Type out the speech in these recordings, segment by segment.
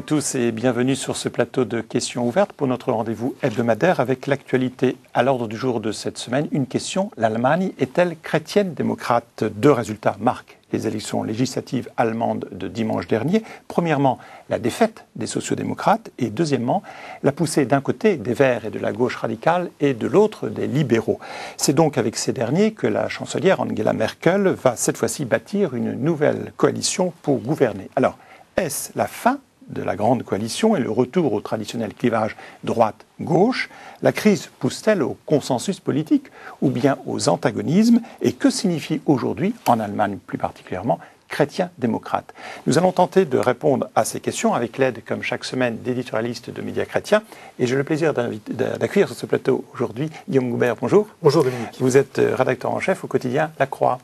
tous et bienvenue sur ce plateau de questions ouvertes pour notre rendez-vous hebdomadaire avec l'actualité à l'ordre du jour de cette semaine. Une question, l'Allemagne est-elle chrétienne démocrate? Deux résultats marquent les élections législatives allemandes de dimanche dernier. Premièrement, la défaite des sociodémocrates et deuxièmement, la poussée d'un côté des Verts et de la gauche radicale et de l'autre des libéraux. C'est donc avec ces derniers que la chancelière Angela Merkel va cette fois-ci bâtir une nouvelle coalition pour gouverner. Alors, est-ce la fin de la grande coalition et le retour au traditionnel clivage droite-gauche? La crise pousse-t-elle au consensus politique ou bien aux antagonismes? Et que signifie aujourd'hui, en Allemagne plus particulièrement, chrétien-démocrate? Nous allons tenter de répondre à ces questions avec l'aide, comme chaque semaine, d'éditorialistes de médias chrétiens. Et j'ai le plaisir d'accueillir sur ce plateau aujourd'hui Guillaume Goubert. Bonjour. Bonjour Dominique. Vous êtes rédacteur en chef au quotidien La Croix.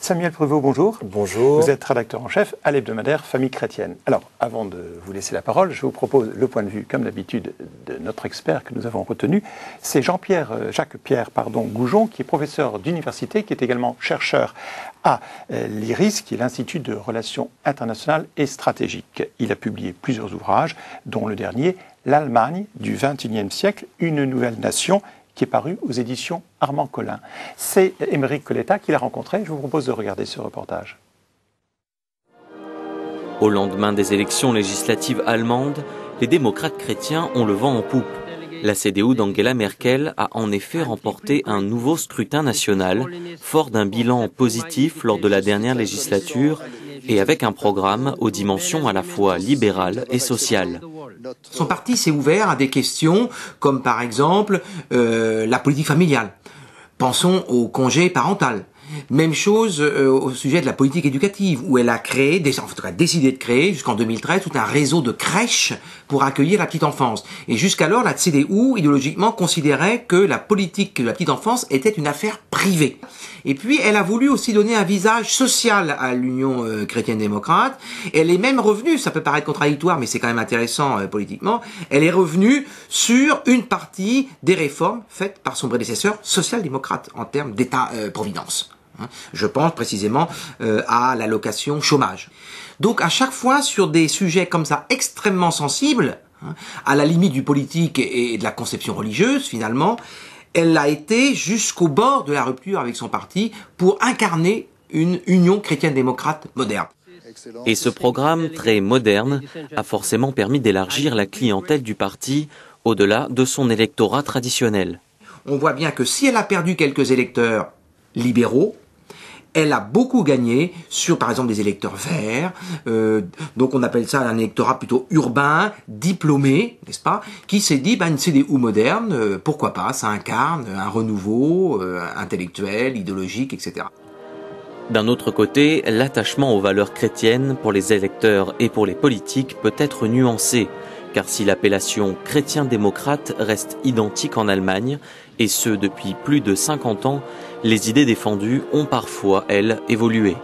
Samuel Prévost, bonjour. Bonjour. Vous êtes rédacteur en chef à l'hebdomadaire Famille chrétienne. Alors, avant de vous laisser la parole, je vous propose le point de vue, comme d'habitude, de notre expert que nous avons retenu. C'est Jacques-Pierre Goujon, qui est professeur d'université, qui est également chercheur à l'IRIS, qui est l'Institut de Relations internationales et stratégiques. Il a publié plusieurs ouvrages, dont le dernier, L'Allemagne du XXIe siècle, une nouvelle nation, qui est paru aux éditions Armand Collin. C'est Émeric Coletta qui l'a rencontré. Je vous propose de regarder ce reportage. Au lendemain des élections législatives allemandes, les démocrates chrétiens ont le vent en poupe. La CDU d'Angela Merkel a en effet remporté un nouveau scrutin national, fort d'un bilan positif lors de la dernière législature et avec un programme aux dimensions à la fois libérales et sociales. Son parti s'est ouvert à des questions comme par exemple la politique familiale. Pensons au congé parental. Même chose au sujet de la politique éducative, où elle a créé, décidé de créer, jusqu'en 2013, tout un réseau de crèches pour accueillir la petite enfance. Et jusqu'alors, la CDU, idéologiquement, considérait que la politique de la petite enfance était une affaire privée. Et puis, elle a voulu aussi donner un visage social à l'Union chrétienne-démocrate. Elle est même revenue, ça peut paraître contradictoire, mais c'est quand même intéressant politiquement, elle est revenue sur une partie des réformes faites par son prédécesseur social-démocrate en termes d'État-providence. Je pense précisément à l'allocation chômage. Donc à chaque fois sur des sujets comme ça extrêmement sensibles, à la limite du politique et de la conception religieuse finalement, elle a été jusqu'au bord de la rupture avec son parti pour incarner une union chrétienne-démocrate moderne. Et ce programme très moderne a forcément permis d'élargir la clientèle du parti au-delà de son électorat traditionnel. On voit bien que si elle a perdu quelques électeurs libéraux, elle a beaucoup gagné sur, par exemple, des électeurs verts, donc on appelle ça un électorat plutôt urbain, diplômé, n'est-ce pas, qui s'est dit, une CDU moderne, pourquoi pas, ça incarne un renouveau intellectuel, idéologique, etc. D'un autre côté, l'attachement aux valeurs chrétiennes pour les électeurs et pour les politiques peut être nuancé, car si l'appellation chrétien-démocrate reste identique en Allemagne, et ce depuis plus de 50 ans, les idées défendues ont parfois, elles, évolué.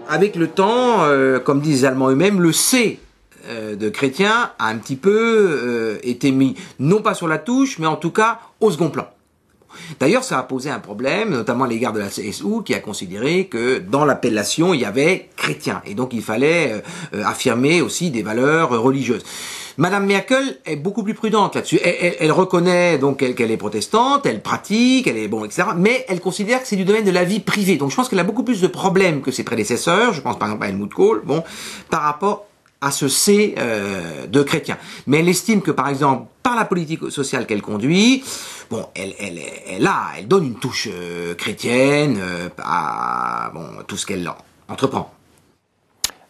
Avec le temps, comme disent les Allemands eux-mêmes, le C de chrétien a un petit peu été mis, non pas sur la touche, mais en tout cas au second plan. D'ailleurs, ça a posé un problème, notamment à l'égard de la CSU, qui a considéré que dans l'appellation, il y avait chrétien. Et donc, il fallait affirmer aussi des valeurs religieuses. Madame Merkel est beaucoup plus prudente là-dessus. Elle reconnaît donc qu'elle est protestante, elle pratique, elle est etc. Mais elle considère que c'est du domaine de la vie privée. Donc, je pense qu'elle a beaucoup plus de problèmes que ses prédécesseurs. Je pense par exemple à Helmut Kohl, par rapport à ce C de chrétien. Mais elle estime que, par exemple, par la politique sociale qu'elle conduit, elle donne une touche chrétienne à tout ce qu'elle entreprend.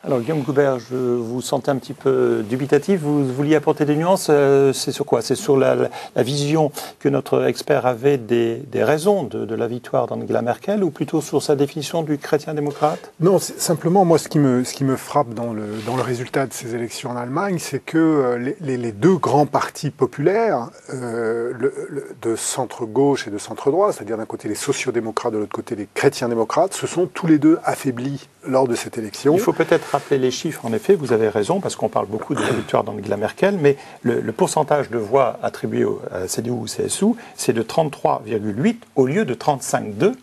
Alors, Guillaume Goubert, je vous sentais un petit peu dubitatif. Vous vouliez apporter des nuances. C'est sur quoi? C'est sur la vision que notre expert avait des raisons de la victoire d'Angela Merkel, ou plutôt sur sa définition du chrétien-démocrate? Non, simplement, moi, ce qui me frappe dans le résultat de ces élections en Allemagne, c'est que les deux grands partis populaires, de centre-gauche et de centre-droit, c'est-à-dire d'un côté les sociodémocrates, de l'autre côté les chrétiens-démocrates, se sont tous les deux affaiblis lors de cette élection. Il faut peut-être rappeler les chiffres, en effet, vous avez raison, parce qu'on parle beaucoup de la victoire d'Angela Merkel, mais le pourcentage de voix attribuées à la CDU ou CSU, c'est de 33,8 au lieu de 35,2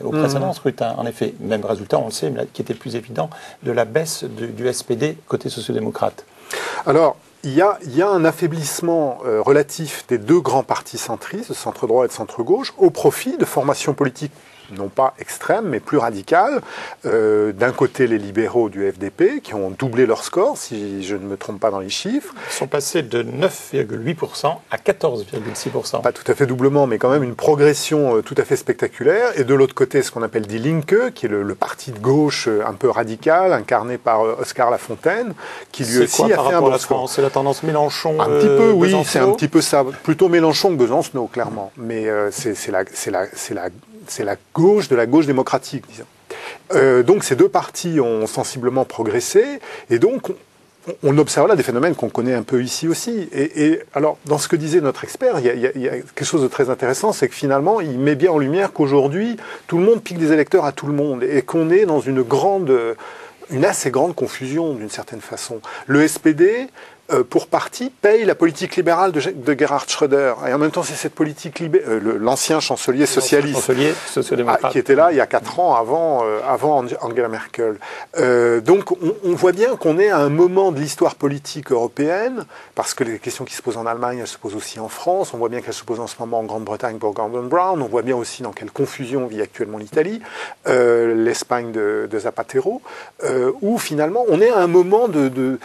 au précédent scrutin. En effet, même résultat, on le sait, mais qui était plus évident, de la baisse du SPD côté sociodémocrate. Alors, il y a un affaiblissement relatif des deux grands partis centristes, de centre-droit et de centre-gauche, au profit de formations politiques non pas extrêmes, mais plus radicales. D'un côté, les libéraux du FDP, qui ont doublé leur score, si je ne me trompe pas dans les chiffres. Ils sont passés de 9,8% à 14,6%. Pas tout à fait doublement, mais quand même une progression tout à fait spectaculaire. Et de l'autre côté, ce qu'on appelle Die Linke, qui est le parti de gauche un peu radical, incarné par Oscar Lafontaine, qui lui aussi a fait un bon score. C'est la tendance Mélenchon. Un petit peu, oui, c'est un petit peu ça. Plutôt Mélenchon que Besancenot, clairement. Mais c'est la gauche de la gauche démocratique, disons. Donc ces deux partis ont sensiblement progressé, et donc on observe là des phénomènes qu'on connaît un peu ici aussi. Et alors, dans ce que disait notre expert, il y a quelque chose de très intéressant, c'est que finalement, il met bien en lumière qu'aujourd'hui, tout le monde pique des électeurs à tout le monde, et qu'on est dans une assez grande confusion, d'une certaine façon. Le SPD, pour partie, paye la politique libérale de Gerhard Schröder. Et en même temps, c'est cette politique l'ancien chancelier socialiste, social-démocrate, qui était là il y a 4 ans avant Angela Merkel. Donc, on voit bien qu'on est à un moment de l'histoire politique européenne, parce que les questions qui se posent en Allemagne, elles se posent aussi en France. On voit bien qu'elles se posent en ce moment en Grande-Bretagne pour Gordon Brown. On voit bien aussi dans quelle confusion vit actuellement l'Italie, l'Espagne de Zapatero, où finalement, on est à un moment de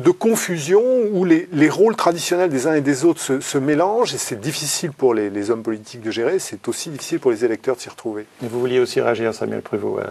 confusion où les rôles traditionnels des uns et des autres se mélangent, et c'est difficile pour les hommes politiques de gérer, c'est aussi difficile pour les électeurs de s'y retrouver. Et vous vouliez aussi réagir, Samuel Prévost,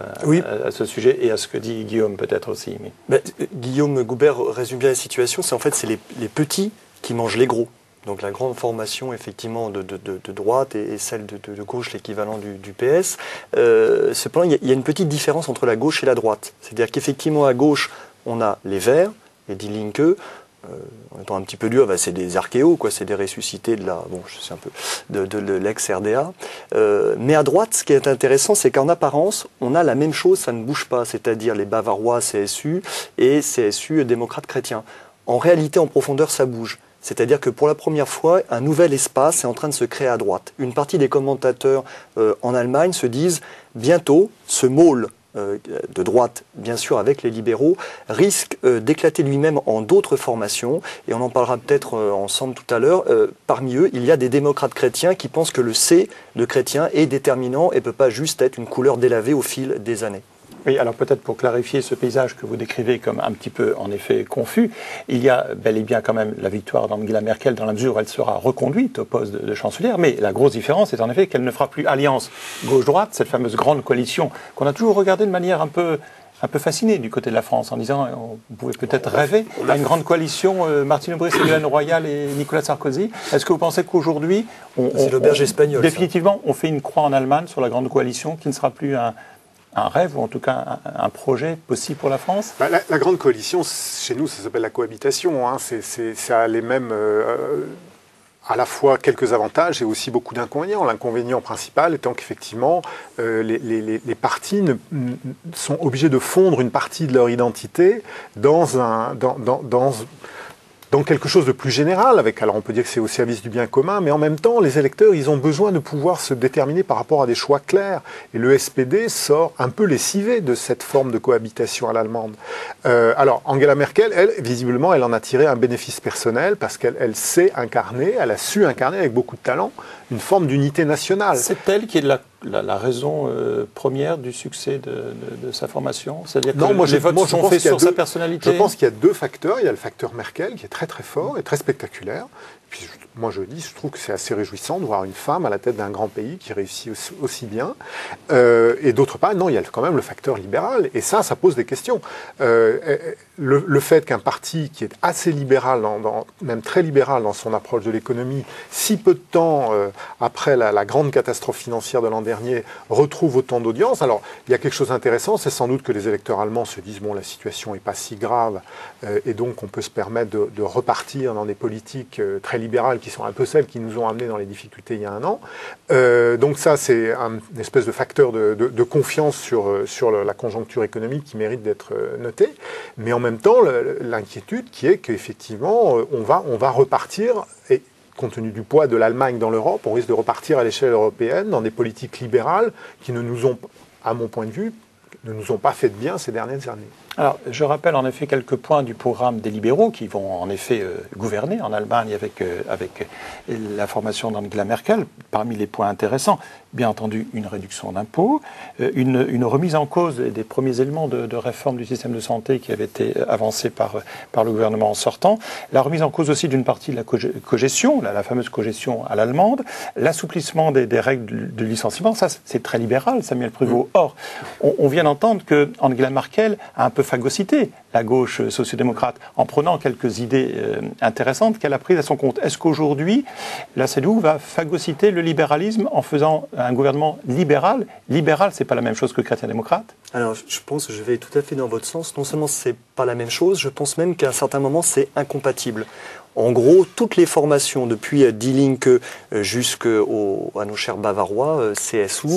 à ce sujet, et à ce que dit Guillaume peut-être aussi. Mais... Guillaume Goubert résume bien la situation, c'est les petits qui mangent les gros. Donc la grande formation effectivement de droite et celle de gauche, l'équivalent du PS. Cependant, il y a une petite différence entre la gauche et la droite. C'est-à-dire qu'effectivement à gauche, on a les Verts, et Die Linke, en étant un petit peu dur, c'est des archéos, c'est des ressuscités de l'ex-RDA. Mais à droite, ce qui est intéressant, c'est qu'en apparence, on a la même chose, ça ne bouge pas, c'est-à-dire les Bavarois CSU et CSU démocrates chrétiens. En réalité, en profondeur, ça bouge. C'est-à-dire que pour la première fois, un nouvel espace est en train de se créer à droite. Une partie des commentateurs en Allemagne se disent, bientôt, ce môle de droite, bien sûr avec les libéraux, risque d'éclater lui-même en d'autres formations, et on en parlera peut-être ensemble tout à l'heure. Parmi eux, il y a des démocrates chrétiens qui pensent que le C de chrétien est déterminant et ne peut pas juste être une couleur délavée au fil des années. Oui, alors peut-être pour clarifier ce paysage que vous décrivez comme un petit peu, en effet, confus, il y a bel et bien quand même la victoire d'Angela Merkel dans la mesure où elle sera reconduite au poste de chancelière, mais la grosse différence est en effet qu'elle ne fera plus alliance gauche-droite, cette fameuse grande coalition qu'on a toujours regardée de manière un peu fascinée du côté de la France, en disant on pouvait peut-être rêver à une grande coalition, Martine Aubry, Ségolène Royal et Nicolas Sarkozy. Est-ce que vous pensez qu'aujourd'hui, c'est l'auberge espagnole, définitivement, on fait une croix en Allemagne sur la grande coalition qui ne sera plus un rêve, ou en tout cas un projet possible pour la France? La grande coalition, chez nous, ça s'appelle la cohabitation. Hein. Ça a les mêmes, à la fois quelques avantages et aussi beaucoup d'inconvénients. L'inconvénient principal étant qu'effectivement, les partis sont obligés de fondre une partie de leur identité dans quelque chose de plus général, alors on peut dire que c'est au service du bien commun, mais en même temps, les électeurs, ils ont besoin de pouvoir se déterminer par rapport à des choix clairs. Et le SPD sort un peu lessivé de cette forme de cohabitation à l'allemande. Alors, Angela Merkel, elle, visiblement, elle en a tiré un bénéfice personnel, parce qu'elle sait incarner, elle a su incarner avec beaucoup de talent, une forme d'unité nationale. C'est elle qui est la raison première du succès de sa formation? C'est-à-dire que les votes sont faits sur sa personnalité? Je pense qu'il y a 2 facteurs. Il y a le facteur Merkel, qui est très très fort et très spectaculaire. Puis je trouve que c'est assez réjouissant de voir une femme à la tête d'un grand pays qui réussit aussi bien. Et d'autre part, non, il y a quand même le facteur libéral. Et ça pose des questions. Le fait qu'un parti qui est assez libéral, même très libéral dans son approche de l'économie, si peu de temps après la grande catastrophe financière de l'an dernier, retrouve autant d'audience. Alors, il y a quelque chose d'intéressant, c'est sans doute que les électeurs allemands se disent, bon, la situation n'est pas si grave, et donc on peut se permettre de repartir dans des politiques très libérales qui sont un peu celles qui nous ont amenés dans les difficultés il y a un an. Donc ça, c'est une espèce de facteur de confiance sur la conjoncture économique qui mérite d'être noté. Mais en même temps, l'inquiétude qui est qu'effectivement, on va repartir, et compte tenu du poids de l'Allemagne dans l'Europe, on risque de repartir à l'échelle européenne dans des politiques libérales qui ne nous ont, à mon point de vue, ne nous ont pas fait de bien ces dernières années. Alors, je rappelle en effet quelques points du programme des libéraux qui vont en effet gouverner en Allemagne avec la formation d'Angela Merkel. Parmi les points intéressants, bien entendu, une réduction d'impôts, une remise en cause des premiers éléments de réforme du système de santé qui avait été avancé par le gouvernement sortant, la remise en cause aussi d'une partie de la cogestion, la fameuse cogestion à l'allemande, l'assouplissement des règles de licenciement. Ça, c'est très libéral, Samuel Pruvot. Or, on vient d'entendre que Angela Merkel a un peu phagocyté la gauche sociodémocrate en prenant quelques idées intéressantes qu'elle a prises à son compte. Est-ce qu'aujourd'hui, la CDU va phagocyter le libéralisme en faisant un gouvernement libéral? Libéral, c'est pas la même chose que chrétien-démocrate? Alors, je pense que je vais tout à fait dans votre sens. Non seulement c'est pas la même chose, je pense même qu'à un certain moment, c'est incompatible. En gros, toutes les formations, depuis Die Linke jusqu'à nos chers Bavarois, CSU.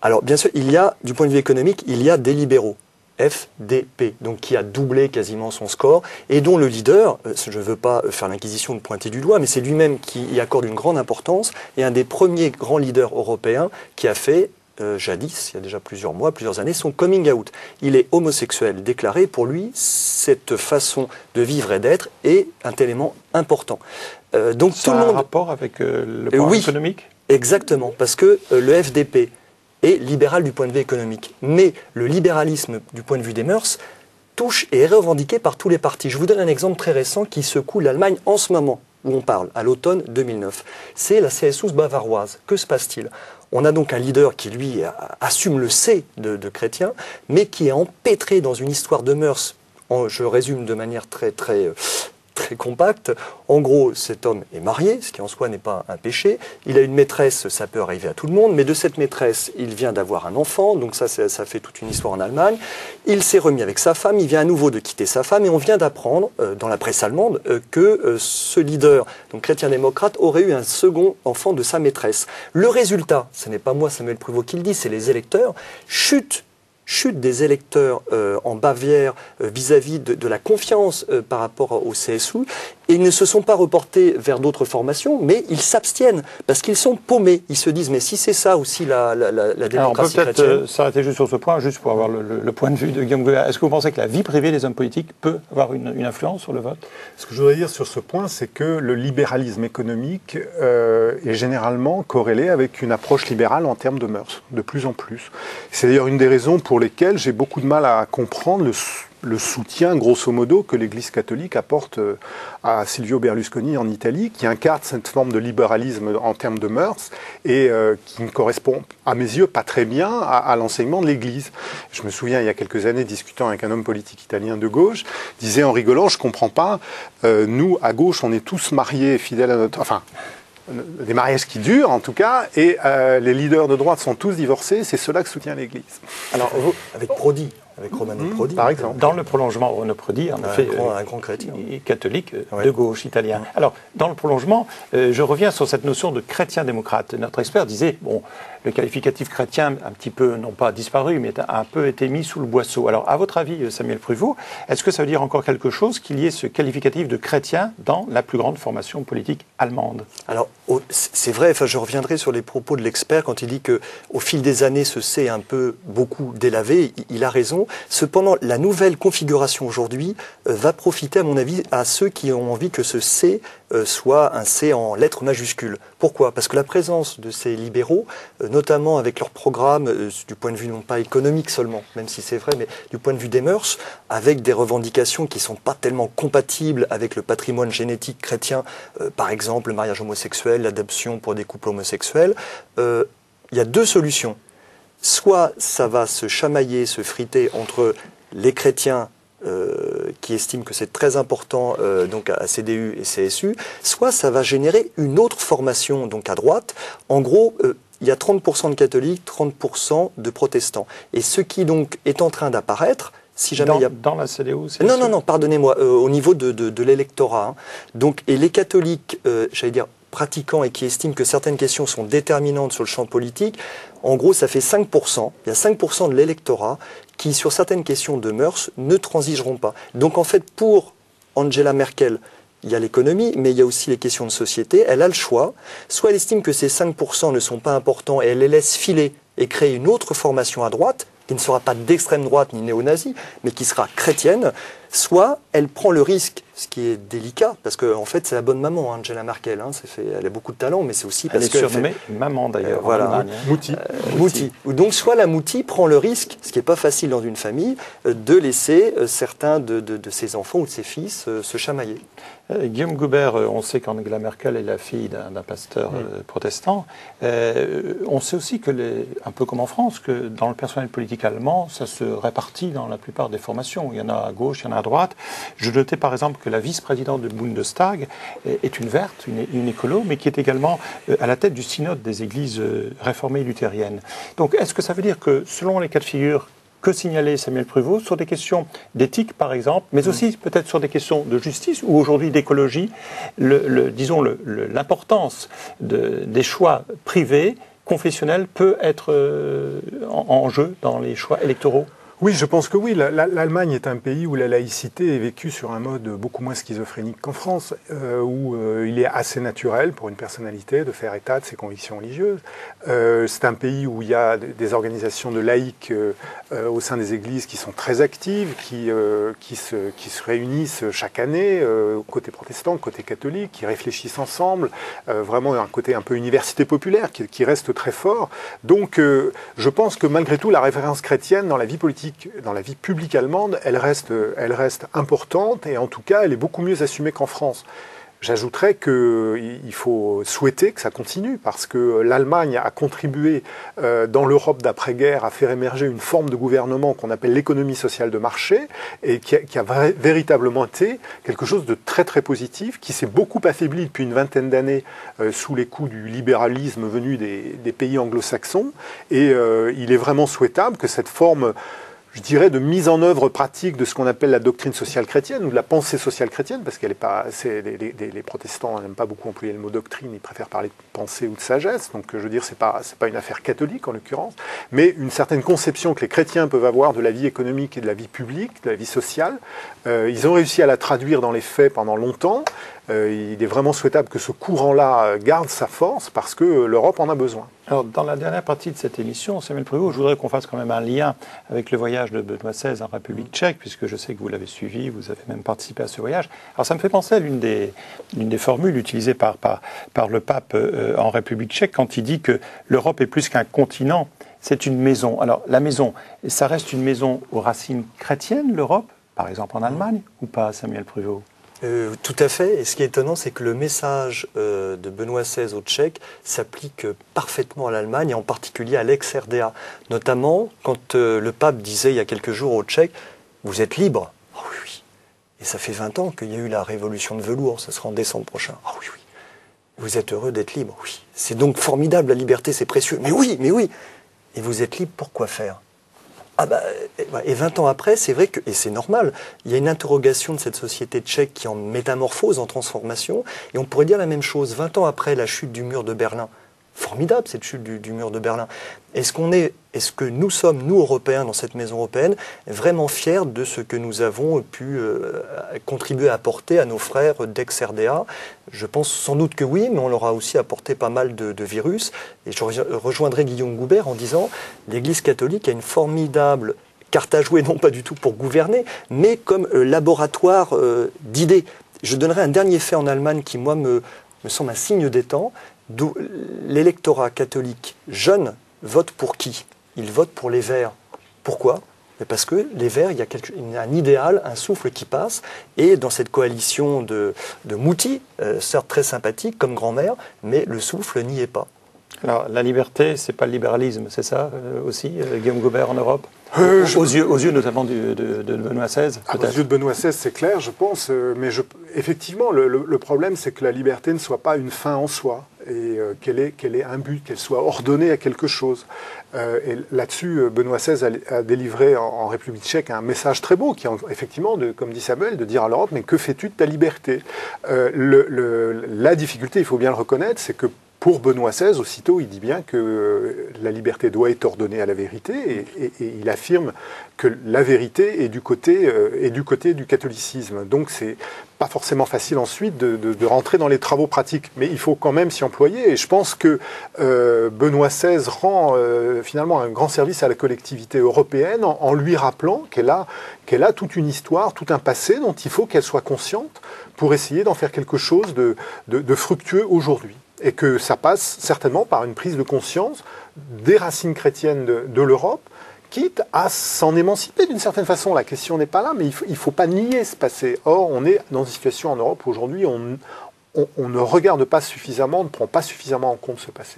Alors, bien sûr, il y a, du point de vue économique, il y a des libéraux. FDP, donc qui a doublé quasiment son score, et dont le leader, je ne veux pas faire l'inquisition de pointer du doigt, mais c'est lui-même qui y accorde une grande importance, et un des premiers grands leaders européens qui a fait, jadis, il y a déjà plusieurs mois, plusieurs années, son coming out. Il est homosexuel déclaré. Pour lui, cette façon de vivre et d'être est un élément important. Donc ça tout le monde a un rapport avec le point économique? Exactement, parce que le FDP est libéral du point de vue économique. Mais le libéralisme du point de vue des mœurs touche et est revendiqué par tous les partis. Je vous donne un exemple très récent qui secoue l'Allemagne en ce moment, où on parle, à l'automne 2009. C'est la CSU bavaroise. Que se passe-t-il? On a donc un leader qui, lui, assume le C de chrétien, mais qui est empêtré dans une histoire de mœurs. Je résume de manière très compacte. En gros, cet homme est marié, ce qui en soi n'est pas un péché. Il a une maîtresse, ça peut arriver à tout le monde, mais de cette maîtresse, il vient d'avoir un enfant, donc ça fait toute une histoire en Allemagne. Il s'est remis avec sa femme, il vient à nouveau de quitter sa femme, et on vient d'apprendre, dans la presse allemande, que ce leader, donc chrétien-démocrate, aurait eu un second enfant de sa maîtresse. Le résultat, ce n'est pas moi, Samuel Pruvot, qui le dit, c'est les électeurs, chute des électeurs en Bavière vis-à-vis de la confiance par rapport au CSU, et ils ne se sont pas reportés vers d'autres formations, mais ils s'abstiennent parce qu'ils sont paumés. Ils se disent, mais si c'est ça aussi la démocratie chrétienne... On peut peut-être s'arrêter juste sur ce point, juste pour avoir le point de vue de Guillaume Goya. Est-ce que vous pensez que la vie privée des hommes politiques peut avoir une influence sur le vote? Ce que je voudrais dire sur ce point, c'est que le libéralisme économique est généralement corrélé avec une approche libérale en termes de mœurs, de plus en plus. C'est d'ailleurs une des raisons pour lesquelles j'ai beaucoup de mal à comprendre le soutien, grosso modo, que l'Église catholique apporte à Silvio Berlusconi en Italie, qui incarne cette forme de libéralisme en termes de mœurs et qui ne correspond, à mes yeux, pas très bien à l'enseignement de l'Église. Je me souviens, il y a quelques années, discutant avec un homme politique italien de gauche, disait en rigolant, je comprends pas, nous, à gauche, on est tous mariés, fidèles à notre... Enfin, des mariages qui durent, en tout cas, et les leaders de droite sont tous divorcés, c'est cela que soutient l'Église. Alors, avec Prodi, avec Romano Prodi, par exemple. Dans le prolongement, Romano Prodi, en effet, un grand chrétien, catholique, de gauche, italien. Alors, dans le prolongement, je reviens sur cette notion de chrétien-démocrate. Notre expert disait, bon, le qualificatif chrétien, un petit peu, non pas disparu, mais a un peu été mis sous le boisseau. Alors, à votre avis, Samuel Pruvot, est-ce que ça veut dire encore quelque chose qu'il y ait ce qualificatif de chrétien dans la plus grande formation politique allemande? Alors, c'est vrai, enfin, je reviendrai sur les propos de l'expert quand il dit qu'au fil des années, ce C est un peu beaucoup délavé. Il a raison. Cependant, la nouvelle configuration aujourd'hui va profiter, à mon avis, à ceux qui ont envie que ce C soit un C en lettres majuscules. Pourquoi? Parce que la présence de ces libéraux, notamment avec leur programme, du point de vue non pas économique seulement, même si c'est vrai, mais du point de vue des mœurs, avec des revendications qui ne sont pas tellement compatibles avec le patrimoine génétique chrétien, par exemple le mariage homosexuel, l'adoption pour des couples homosexuels, il y a deux solutions. Soit ça va se chamailler, se friter entre les chrétiens qui estiment que c'est très important donc à CDU et CSU, soit ça va générer une autre formation donc à droite. En gros, il y a 30% de catholiques, 30% de protestants. Et ce qui donc est en train d'apparaître, si jamais il y a... Dans la CDU, c'est Non, pardonnez-moi, au niveau de l'électorat. Hein. Donc, et les catholiques, j'allais dire, pratiquants et qui estiment que certaines questions sont déterminantes sur le champ politique, en gros, ça fait 5%. Il y a 5% de l'électorat qui, sur certaines questions de mœurs, ne transigeront pas. Donc, en fait, pour Angela Merkel, il y a l'économie, mais il y a aussi les questions de société. Elle a le choix. Soit elle estime que ces 5% ne sont pas importants et elle les laisse filer et créer une autre formation à droite, qui ne sera pas d'extrême droite ni néo-nazie, mais qui sera chrétienne, soit elle prend le risque, ce qui est délicat, parce qu'en fait c'est la bonne maman, Angela Merkel, elle a beaucoup de talent, mais c'est aussi parce qu'elle est surnommée maman d'ailleurs. Voilà, Mouti. Donc soit la Mouti prend le risque, ce qui n'est pas facile dans une famille, de laisser certains de ses enfants ou de ses fils se chamailler. Guillaume Goubert, on sait qu'Angela Merkel est la fille d'un pasteur protestant. On sait aussi que, un peu comme en France, que dans le personnel politique allemand, ça se répartit dans la plupart des formations. Il y en a à gauche, il y en a à droite. Je notais par exemple que la vice-présidente du Bundestag est une verte, une écolo, mais qui est également à la tête du synode des églises réformées luthériennes. Donc est-ce que ça veut dire que selon les cas de figure que signalait Samuel Pruvot sur des questions d'éthique, par exemple, mais aussi peut-être sur des questions de justice ou aujourd'hui d'écologie, disons l'importance des choix privés, confessionnels, peut être en jeu dans les choix électoraux? Oui, je pense que oui. L'Allemagne est un pays où la laïcité est vécue sur un mode beaucoup moins schizophrénique qu'en France, où il est assez naturel pour une personnalité de faire état de ses convictions religieuses. C'est un pays où il y a des organisations de laïcs au sein des églises qui sont très actives, qui se réunissent chaque année, côté protestant, côté catholique, qui réfléchissent ensemble. Vraiment un côté un peu université populaire qui reste très fort. Donc je pense que malgré tout, la référence chrétienne dans la vie politique, dans la vie publique allemande, elle reste importante et en tout cas, elle est beaucoup mieux assumée qu'en France. J'ajouterais qu'il faut souhaiter que ça continue parce que l'Allemagne a contribué dans l'Europe d'après-guerre à faire émerger une forme de gouvernement qu'on appelle l'économie sociale de marché et qui a véritablement été quelque chose de très très positif, qui s'est beaucoup affaibli depuis une vingtaine d'années sous les coups du libéralisme venu des pays anglo-saxons. Et il est vraiment souhaitable que cette forme, je dirais, de mise en œuvre pratique de ce qu'on appelle la doctrine sociale chrétienne ou de la pensée sociale chrétienne, parce qu'elle est pas, les protestants n'aiment pas beaucoup employer le mot doctrine, ils préfèrent parler de pensée ou de sagesse. Donc, je veux dire, c'est pas une affaire catholique en l'occurrence, mais une certaine conception que les chrétiens peuvent avoir de la vie économique et de la vie publique, de la vie sociale. Ils ont réussi à la traduire dans les faits pendant longtemps. Il est vraiment souhaitable que ce courant-là garde sa force parce que l'Europe en a besoin. Alors, dans la dernière partie de cette émission, Samuel Pruvot, je voudrais qu'on fasse quand même un lien avec le voyage de Benoît XVI en République tchèque, puisque je sais que vous l'avez suivi, vous avez même participé à ce voyage. Alors, ça me fait penser à l'une des formules utilisées par le pape en République tchèque quand il dit que l'Europe est plus qu'un continent, c'est une maison. Alors, la maison, ça reste une maison aux racines chrétiennes, l'Europe, par exemple en Allemagne, ou pas, Samuel Pruvot? Tout à fait. Et ce qui est étonnant, c'est que le message de Benoît XVI aux Tchèques s'applique parfaitement à l'Allemagne, et en particulier à l'ex-RDA. Notamment quand le pape disait il y a quelques jours aux Tchèques « Vous êtes libres ?» Ah oui, oui. Et ça fait 20 ans qu'il y a eu la révolution de velours, ça sera en décembre prochain. Ah oui, oui. Vous êtes heureux d'être libre? Oui. C'est donc formidable, la liberté, c'est précieux. Mais oui, mais oui. Et vous êtes libre pour quoi faire? Ah bah, et 20 ans après, c'est vrai que, et c'est normal, il y a une interrogation de cette société tchèque qui est en métamorphose, en transformation, et on pourrait dire la même chose 20 ans après la chute du mur de Berlin. Formidable cette chute du mur de Berlin. Est-ce que nous sommes, nous Européens, dans cette maison européenne, vraiment fiers de ce que nous avons pu contribuer à apporter à nos frères d'ex-RDA? Je pense sans doute que oui, mais on leur a aussi apporté pas mal de virus. Et je rejoindrai Guillaume Goubert en disant l'Église catholique a une formidable carte à jouer, non pas du tout pour gouverner, mais comme laboratoire d'idées. Je donnerai un dernier fait en Allemagne qui, moi, me semble un signe des temps. D'où l'électorat catholique jeune vote pour qui? Il vote pour les Verts. Pourquoi? Parce que les Verts, il y a un idéal, un souffle qui passe, et dans cette coalition de Mouti, certes très sympathique comme grand-mère, mais le souffle n'y est pas. Alors, la liberté, c'est pas le libéralisme, c'est ça aussi, Guillaume Goubert en Europe? Aux yeux notamment de Benoît XVI, aux yeux de Benoît XVI, c'est clair, je pense. Mais effectivement, le problème, c'est que la liberté ne soit pas une fin en soi et qu'elle ait un but, qu'elle soit ordonnée à quelque chose. Et là-dessus, Benoît XVI a délivré en République tchèque un message très beau qui est effectivement, comme dit Samuel, de dire à l'Europe, mais que fais-tu de ta liberté? La difficulté, il faut bien le reconnaître, c'est que Pour Benoît XVI, aussitôt, il dit bien que la liberté doit être ordonnée à la vérité, et il affirme que la vérité est du côté du catholicisme. Donc c'est pas forcément facile ensuite de rentrer dans les travaux pratiques, mais il faut quand même s'y employer. Et je pense que Benoît XVI rend finalement un grand service à la collectivité européenne en lui rappelant qu'elle a toute une histoire, tout un passé dont il faut qu'elle soit consciente pour essayer d'en faire quelque chose de fructueux aujourd'hui. Et que ça passe certainement par une prise de conscience des racines chrétiennes de l'Europe, quitte à s'en émanciper d'une certaine façon. La question n'est pas là, mais il ne faut pas nier ce passé. Or, on est dans une situation en Europe où aujourd'hui, on ne regarde pas suffisamment, on ne prend pas suffisamment en compte ce passé.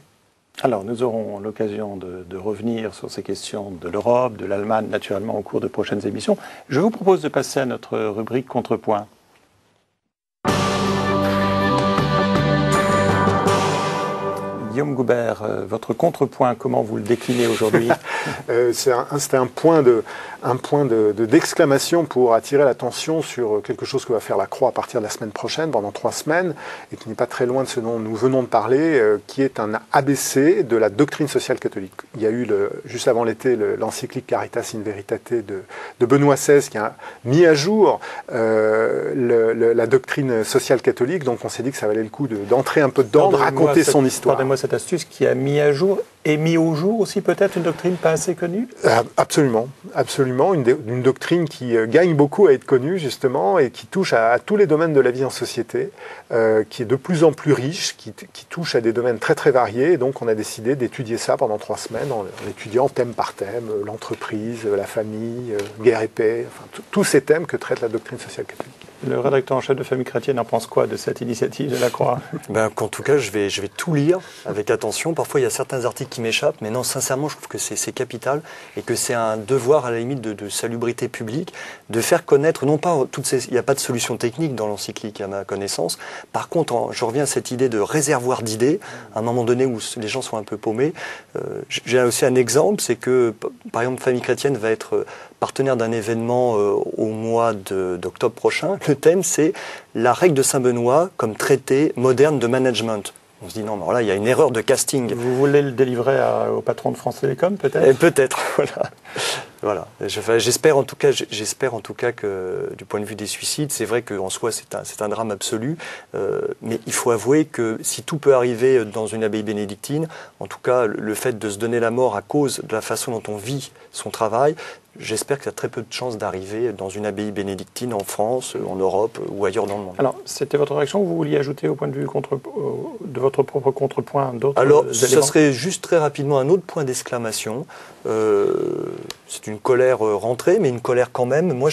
Alors, nous aurons l'occasion de revenir sur ces questions de l'Europe, de l'Allemagne, naturellement, au cours de prochaines émissions. Je vous propose de passer à notre rubrique Contrepoint. Guillaume Goubert, votre contrepoint, comment vous le déclinez aujourd'hui? C'était un point d'exclamation pour attirer l'attention sur quelque chose que va faire la Croix à partir de la semaine prochaine, pendant 3 semaines, et qui n'est pas très loin de ce dont nous venons de parler, qui est un ABC de la doctrine sociale catholique. Il y a eu, juste avant l'été, l'encyclique Caritas in Veritate de Benoît XVI, qui a mis à jour la doctrine sociale catholique, donc on s'est dit que ça valait le coup d'entrer un peu dedans, de raconter son histoire. Pardonnez-moi cette astuce, qui a mis à jour et mis au jour aussi peut-être une doctrine pas assez connue? Absolument, absolument. Une doctrine qui gagne beaucoup à être connue justement et qui touche à tous les domaines de la vie en société, qui est de plus en plus riche, qui touche à des domaines très très variés. Et donc on a décidé d'étudier ça pendant 3 semaines en étudiant thème par thème, l'entreprise, la famille, guerre et paix, enfin tous ces thèmes que traite la doctrine sociale catholique. Le rédacteur en chef de Famille Chrétienne en pense quoi de cette initiative de la Croix? En tout cas, je vais tout lire avec attention. Parfois, il y a certains articles qui m'échappent, mais non, sincèrement, je trouve que c'est capital et que c'est un devoir, à la limite, de salubrité publique, de faire connaître, non pas il n'y a pas de solution technique dans l'encyclique, à ma connaissance. Par contre, je reviens à cette idée de réservoir d'idées, à un moment donné où les gens sont un peu paumés. J'ai aussi un exemple, c'est que, par exemple, Famille Chrétienne va être partenaire d'un événement au mois d'octobre prochain. Le thème, c'est la règle de Saint-Benoît comme traité moderne de management. On se dit non, mais alors là, il y a une erreur de casting. Vous voulez le délivrer au patron de France Télécom, peut-être? Peut-être, voilà. J'espère en tout cas que du point de vue des suicides, c'est vrai qu'en soi c'est un drame absolu, mais il faut avouer que si tout peut arriver dans une abbaye bénédictine, en tout cas le fait de se donner la mort à cause de la façon dont on vit son travail, j'espère que ça a très peu de chances d'arriver dans une abbaye bénédictine en France, en Europe ou ailleurs dans le monde. Alors, c'était votre réaction ou vous vouliez ajouter au point de vue de votre propre contrepoint d'autres éléments? Alors, ça serait juste très rapidement un autre point d'exclamation. C'est une colère rentrée, mais une colère quand même. Moi,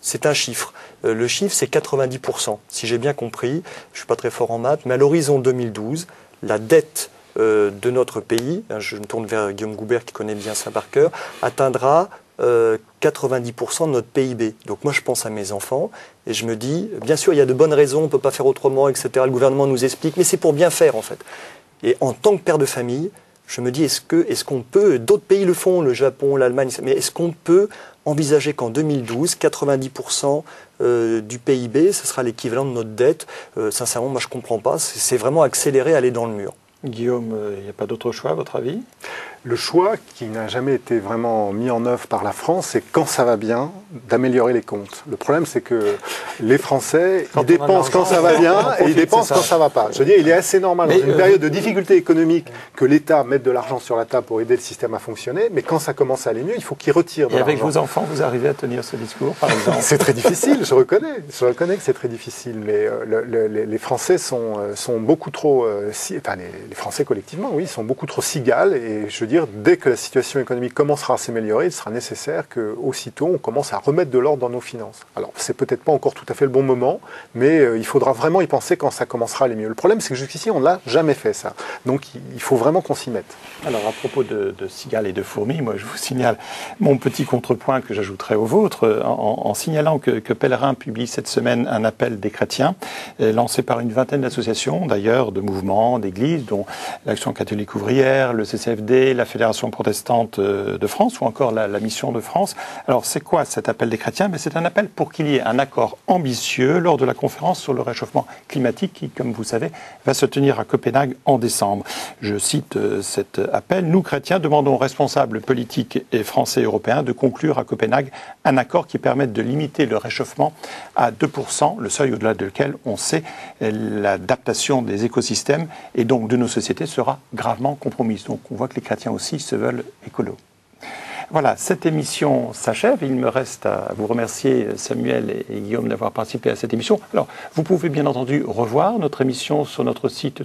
c'est un chiffre. Le chiffre, c'est 90%. Si j'ai bien compris, je ne suis pas très fort en maths, mais à l'horizon 2012, la dette de notre pays, je me tourne vers Guillaume Goubert qui connaît bien ça par cœur, atteindra 90% de notre PIB. Donc moi je pense à mes enfants et je me dis, bien sûr il y a de bonnes raisons, on ne peut pas faire autrement, etc. Le gouvernement nous explique, mais c'est pour bien faire en fait. Et en tant que père de famille, je me dis, est-ce qu'on peut, d'autres pays le font, le Japon, l'Allemagne, mais est-ce qu'on peut envisager qu'en 2012, 90% du PIB, ce sera l'équivalent de notre dette? Sincèrement, moi je ne comprends pas, c'est vraiment accélérer, aller dans le mur. Guillaume, il n'y a pas d'autre choix à votre avis? Le choix qui n'a jamais été vraiment mis en œuvre par la France, c'est quand ça va bien, d'améliorer les comptes. Le problème, c'est que les Français, ils dépensent quand ça va bien et ils dépensent quand ça va pas. Je veux dire, il est assez normal dans une période de difficulté économique que l'État mette de l'argent sur la table pour aider le système à fonctionner, mais quand ça commence à aller mieux, il faut qu'il retire de l'argent. Et avec vos enfants, vous arrivez à tenir ce discours, par exemple? C'est très difficile, je reconnais que c'est très difficile, mais les Français sont beaucoup trop, enfin les Français collectivement, oui, sont beaucoup trop cigales et je veux dire, dès que la situation économique commencera à s'améliorer, il sera nécessaire qu'aussitôt on commence à remettre de l'ordre dans nos finances. Alors, c'est peut-être pas encore tout à fait le bon moment, mais il faudra vraiment y penser quand ça commencera à aller mieux. Le problème, c'est que jusqu'ici, on ne l'a jamais fait, ça. Donc, il faut vraiment qu'on s'y mette. Alors, à propos de cigales et de fourmis, moi, je vous signale mon petit contrepoint que j'ajouterai au vôtre, en signalant que Pèlerin publie cette semaine un appel des chrétiens, lancé par une vingtaine d'associations, d'ailleurs, de mouvements, d'églises, dont l'Action catholique ouvrière, le CCFD, la Fédération protestante de France ou encore la Mission de France. Alors c'est quoi cet appel des chrétiens? Mais c'est un appel pour qu'il y ait un accord ambitieux lors de la conférence sur le réchauffement climatique qui, comme vous savez, va se tenir à Copenhague en décembre. Je cite cet appel. Nous, chrétiens, demandons aux responsables politiques et français et européens de conclure à Copenhague un accord qui permette de limiter le réchauffement à 2%, le seuil au-delà duquel on sait l'adaptation des écosystèmes et donc de nos sociétés sera gravement compromise. Donc on voit que les chrétiens aussi se veulent écolos. Voilà, cette émission s'achève. Il me reste à vous remercier, Samuel et Guillaume, d'avoir participé à cette émission. Alors, vous pouvez bien entendu revoir notre émission sur notre site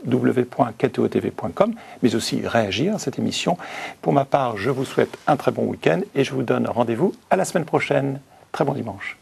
www.ktotv.com, mais aussi réagir à cette émission. Pour ma part, je vous souhaite un très bon week-end et je vous donne rendez-vous à la semaine prochaine. Très bon dimanche.